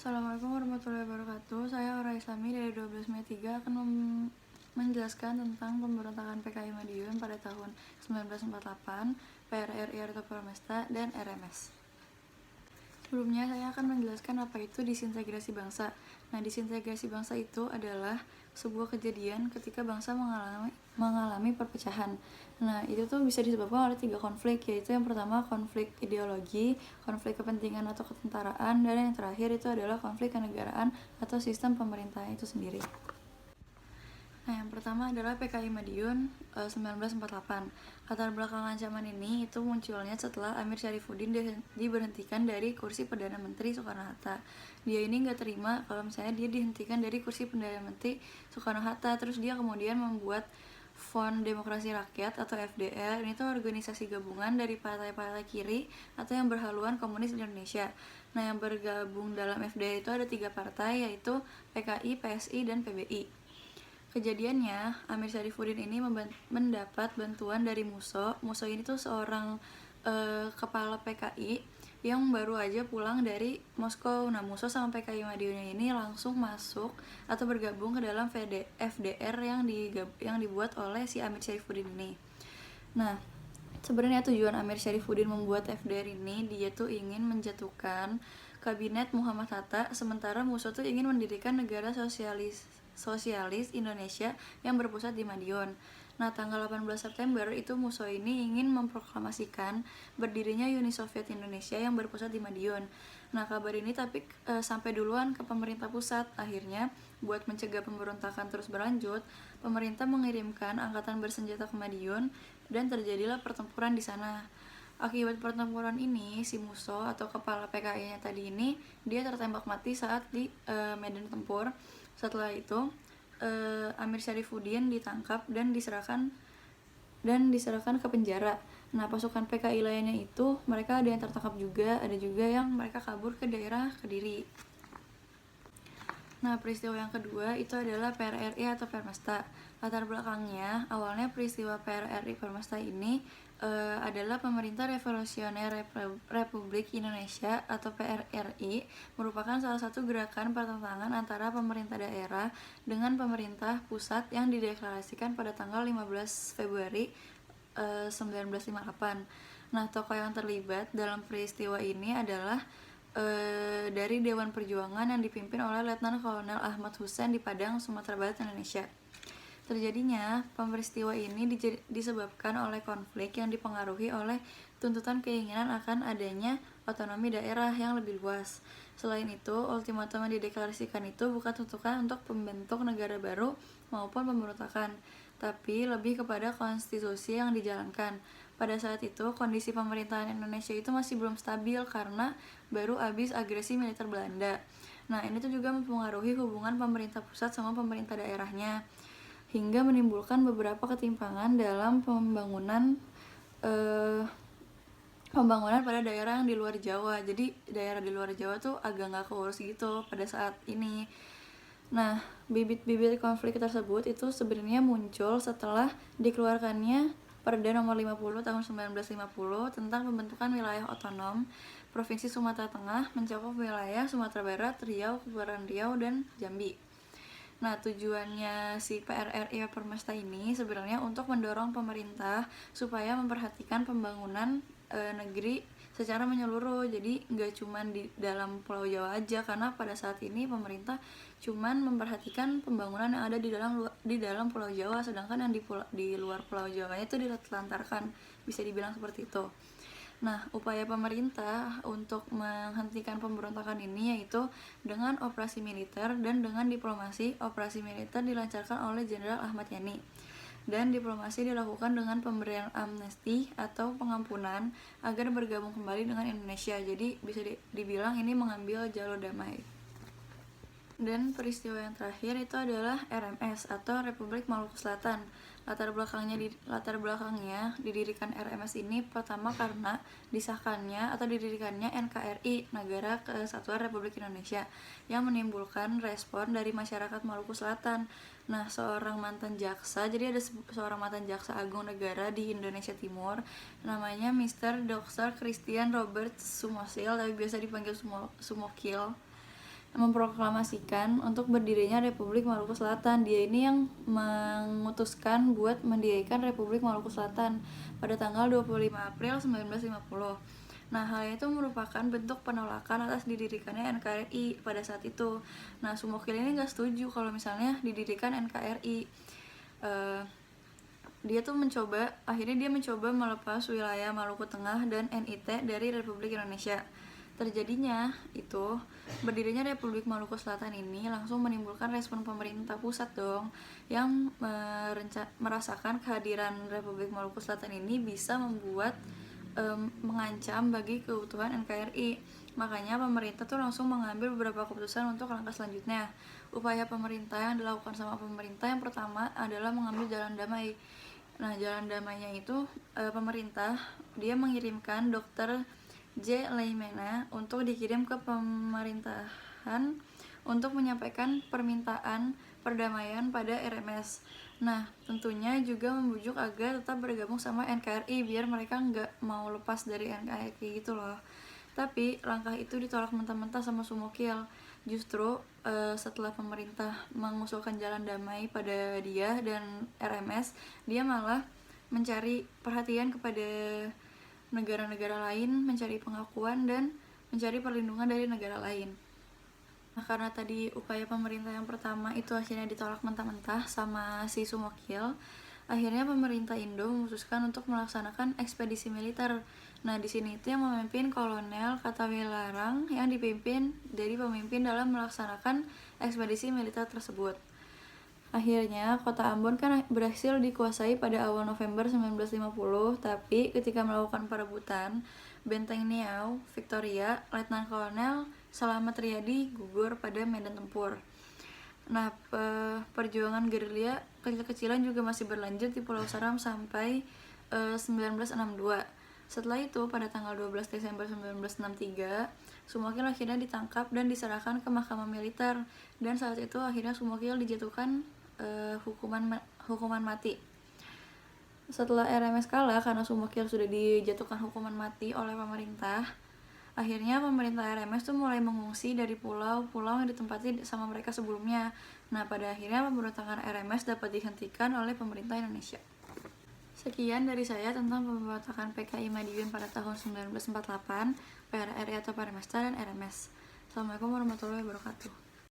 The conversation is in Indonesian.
Assalamualaikum warahmatullahi wabarakatuh. Saya Aura Islami dari 12 Mei 3 akan menjelaskan tentang pemberontakan PKI Madiun pada tahun 1948, PRRI atau Permesta, dan RMS. Sebelumnya saya akan menjelaskan apa itu disintegrasi bangsa. Nah, disintegrasi bangsa itu adalah sebuah kejadian ketika bangsa mengalami perpecahan. Nah, itu tuh bisa disebabkan oleh 3 konflik, yaitu yang pertama konflik ideologi, konflik kepentingan atau ketentaraan, dan yang terakhir itu adalah konflik kenegaraan atau sistem pemerintahan itu sendiri. Nah, yang pertama adalah PKI Madiun 1948. Latar belakang ancaman ini itu munculnya setelah Amir Syarifuddin diberhentikan dari kursi Perdana Menteri Soekarno-Hatta. Dia ini nggak terima kalau misalnya dia dihentikan dari kursi Perdana Menteri Soekarno-Hatta, terus dia kemudian membuat Front Demokrasi Rakyat atau FDR. Ini tuh organisasi gabungan dari partai-partai kiri atau yang berhaluan komunis di Indonesia. Nah, yang bergabung dalam FDR itu ada 3 partai, yaitu PKI, PSI, dan PBI. Kejadiannya, Amir Syarifuddin ini mendapat bantuan dari Musso. Musso ini tuh seorang kepala PKI yang baru aja pulang dari Moskow. Nah, Musso sama PKI Madiunnya ini langsung masuk atau bergabung ke dalam FDR yang dibuat oleh si Amir Syarifuddin ini. Nah, sebenarnya tujuan Amir Syarifuddin membuat FDR ini, dia tuh ingin menjatuhkan kabinet Muhammad Hatta, sementara Musso tuh ingin mendirikan negara sosialis Indonesia yang berpusat di Madiun. Nah, tanggal 18 September itu Musso ini ingin memproklamasikan berdirinya Uni Soviet Indonesia yang berpusat di Madiun. Nah, kabar ini tapi sampai duluan ke pemerintah pusat. Akhirnya, buat mencegah pemberontakan terus berlanjut, pemerintah mengirimkan angkatan bersenjata ke Madiun dan terjadilah pertempuran di sana. Akibat pertempuran ini, si Musso atau kepala PKI-nya tadi ini, dia tertembak mati saat di medan tempur. Setelah itu, Amir Syarifuddin ditangkap dan diserahkan ke penjara. Nah, pasukan PKI lainnya itu mereka ada yang tertangkap juga, ada juga yang mereka kabur ke daerah Kediri. Nah, peristiwa yang kedua itu adalah PRRI atau Permesta. Latar belakangnya, awalnya peristiwa PRRI Permesta ini adalah Pemerintah Revolusioner Republik Indonesia atau PRRI merupakan salah satu gerakan pertentangan antara pemerintah daerah dengan pemerintah pusat yang dideklarasikan pada tanggal 15 Februari 1958. Nah, tokoh yang terlibat dalam peristiwa ini adalah dari Dewan Perjuangan yang dipimpin oleh Letnan Kolonel Ahmad Hussein di Padang, Sumatera Barat, Indonesia. Terjadinya peristiwa ini disebabkan oleh konflik yang dipengaruhi oleh tuntutan keinginan akan adanya otonomi daerah yang lebih luas. Selain itu, ultimatum yang dideklarasikan itu bukan tuntutan untuk pembentuk negara baru maupun pemberontakan, tapi lebih kepada konstitusi yang dijalankan. Pada saat itu, kondisi pemerintahan Indonesia itu masih belum stabil karena baru habis agresi militer Belanda. Nah, ini tuh juga mempengaruhi hubungan pemerintah pusat sama pemerintah daerahnya, hingga menimbulkan beberapa ketimpangan dalam pembangunan pada daerah yang di luar Jawa. Jadi daerah di luar Jawa tuh agak nggak keurus gitu pada saat ini. Nah, bibit-bibit konflik tersebut itu sebenarnya muncul setelah dikeluarkannya Perda Nomor 50 Tahun 1950 tentang pembentukan wilayah otonom Provinsi Sumatera Tengah mencakup wilayah Sumatera Barat, Riau, Kepulauan Riau, dan Jambi. Nah, tujuannya si PRRI Permesta ini sebenarnya untuk mendorong pemerintah supaya memperhatikan pembangunan negeri secara menyeluruh. Jadi nggak cuma di dalam Pulau Jawa aja, karena pada saat ini pemerintah cuman memperhatikan pembangunan yang ada di dalam Pulau Jawa, sedangkan yang di luar Pulau Jawa itu ditelantarkan, bisa dibilang seperti itu. Nah, upaya pemerintah untuk menghentikan pemberontakan ini yaitu dengan operasi militer dan dengan diplomasi. Operasi militer dilancarkan oleh Jenderal Ahmad Yani, dan diplomasi dilakukan dengan pemberian amnesti atau pengampunan agar bergabung kembali dengan Indonesia. Jadi bisa dibilang ini mengambil jalur damai. Dan peristiwa yang terakhir itu adalah RMS atau Republik Maluku Selatan. Latar belakangnya didirikan RMS ini pertama karena didirikannya NKRI, Negara Kesatuan Republik Indonesia, yang menimbulkan respon dari masyarakat Maluku Selatan. Nah, seorang mantan jaksa agung negara di Indonesia Timur, namanya Mr. Dr. Christian Robert Sumosil, tapi biasa dipanggil Sumokil. memproklamasikan untuk berdirinya Republik Maluku Selatan. Dia ini yang memutuskan buat mendirikan Republik Maluku Selatan pada tanggal 25 April 1950. Nah, hal itu merupakan bentuk penolakan atas didirikannya NKRI pada saat itu. Nah, Sumokil ini nggak setuju kalau misalnya didirikan NKRI. Akhirnya dia mencoba melepas wilayah Maluku Tengah dan NIT dari Republik Indonesia. Terjadinya itu, berdirinya Republik Maluku Selatan ini langsung menimbulkan respon pemerintah pusat dong, yang merasakan kehadiran Republik Maluku Selatan ini bisa membuat mengancam bagi keutuhan NKRI. Makanya pemerintah tuh langsung mengambil beberapa keputusan untuk langkah selanjutnya. Upaya pemerintah yang dilakukan sama pemerintah yang pertama adalah mengambil jalan damai. Nah, jalan damainya itu pemerintah dia mengirimkan Dr. J. Leimena untuk dikirim ke pemerintahan untuk menyampaikan permintaan perdamaian pada RMS. Nah, tentunya juga membujuk agar tetap bergabung sama NKRI biar mereka nggak mau lepas dari NKRI gitu loh. Tapi langkah itu ditolak mentah-mentah sama Sumokil. Justru setelah pemerintah mengusulkan jalan damai pada dia dan RMS, dia malah mencari perhatian kepada negara-negara lain, mencari pengakuan dan mencari perlindungan dari negara lain. Nah, karena tadi upaya pemerintah yang pertama itu akhirnya ditolak mentah-mentah sama si Sumokil, akhirnya pemerintah Indo memutuskan untuk melaksanakan ekspedisi militer. Nah, di sini itu yang memimpin Kolonel Katawilarang yang dipimpin dari pemimpin dalam melaksanakan ekspedisi militer tersebut. Akhirnya, kota Ambon kan berhasil dikuasai pada awal November 1950, tapi ketika melakukan perebutan Benteng Niau, Victoria, Letnan Kolonel Salamat Riyadi gugur pada medan tempur. Nah, perjuangan gerilya kecil-kecilan juga masih berlanjut di Pulau Saram sampai 1962. Setelah itu, pada tanggal 12 Desember 1963, Sumokil akhirnya ditangkap dan diserahkan ke mahkamah militer. Dan saat itu akhirnya Sumokil dijatuhkan hukuman mati. Setelah RMS kalah karena Sumokil sudah dijatuhkan hukuman mati oleh pemerintah, akhirnya pemerintah RMS tuh mulai mengungsi dari pulau-pulau yang ditempati sama mereka sebelumnya. Nah, pada akhirnya pemberontakan RMS dapat dihentikan oleh pemerintah Indonesia. Sekian dari saya tentang pemberontakan PKI Madiun pada tahun 1948, PRRI atau Paremesta dan RMS. Assalamualaikum warahmatullahi wabarakatuh.